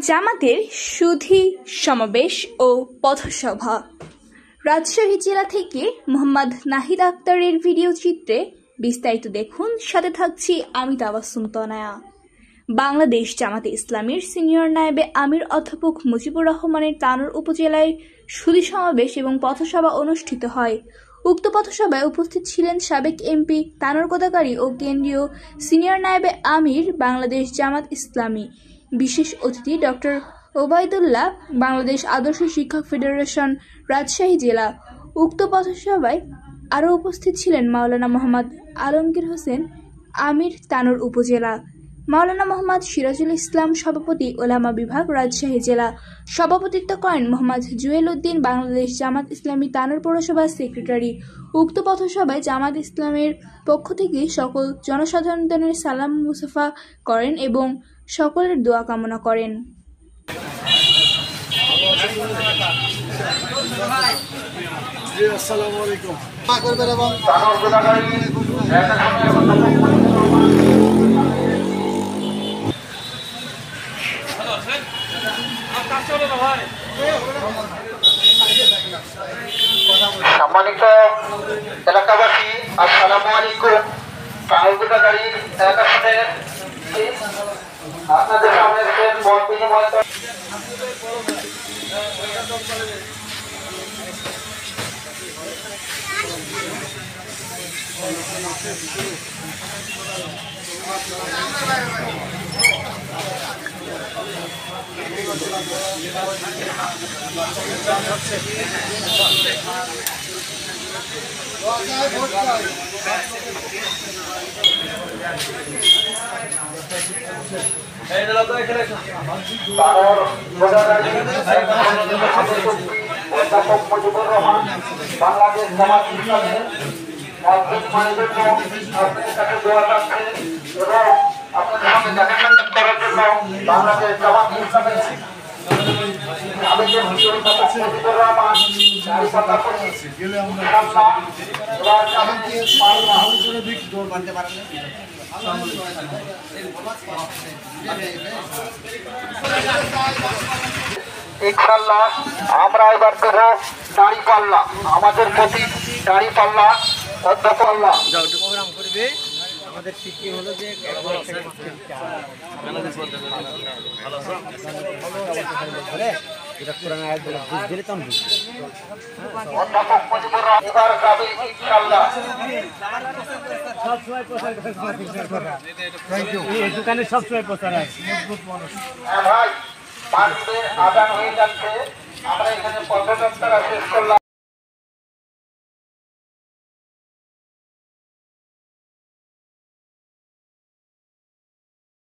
জামাতের সুধী সমাবেশ ও পথসভা। রাজশাহী জেলা থেকে মোহাম্মদ নাহিদ আক্তারের ভিডিও চিত্রে বিস্তারিত দেখুন। সাথে থাকছি আমি তাবাসসুম তনয়া। বাংলাদেশ জামাতে ইসলামীর সিনিয়র নায়েবে আমির অধ্যাপক মুজিবুর রহমানের তানোর উপজেলায় সুধী সমাবেশ এবং পথসভা অনুষ্ঠিত হয়। উক্ত পথসভায় উপস্থিত ছিলেন সাবেক এমপি তানোর কোদাগারী ও কেন্দ্রীয় সিনিয়র নায়েবে আমির বাংলাদেশ জামাত ইসলামী। বিশেষ অতিথি ডক্টর ওবায়দুল্লাহ, বাংলাদেশ আদর্শ শিক্ষক ফেডারেশন, রাজশাহী জেলা। উক্ত পথসভায় আরও উপস্থিত ছিলেন মাওলানা মোহাম্মদ আলমগীর হোসেন, আমির তানোর উপজেলা, মাওলানা মোহাম্মদ সিরাজুল ইসলাম, সভাপতি ওলামা বিভাগ, রাজশাহী জেলা। সভাপতিত্ব করেন মোহাম্মদ জুয়েল উদ্দিন, বাংলাদেশ জামাত ইসলামী তানোর পৌরসভার সেক্রেটারি। উক্ত পথসভায় জামাত ইসলামের পক্ষ থেকে সকল জনসাধারণের সালাম মুসাফা করেন এবং সকলের দোয়া কামনা করেন। সম্মানিত এলাকাবাসী, আসসালামু আলাইকুম। কাউগুদাগাড়ির এলাকার আপনাদের সামনে মত বিনিময় অধ্যাপক মুজিবুর রহমান বাংলাদেশ জামাত ইসলামের আপনাদের কাছে দোয়া চাচ্ছে এবং আপনাদের সামনে দেখা করার জন্য বাংলাদেশ জামাত ইসলামের ইনশাআল্লাহ আমরা এবার দেব দাড়ি পাল্লা। আমাদের প্রতি দাড়ি পাল্লা অধ্যাপক প্রোগ্রাম করবে। আমাদের শিক্ষা হলো যে দোকানে সবসময় প্রচার হয়। ভাই, আদান হয়ে যাচ্ছে। আমরা এখানে পথযাত্রা শেষ করলাম।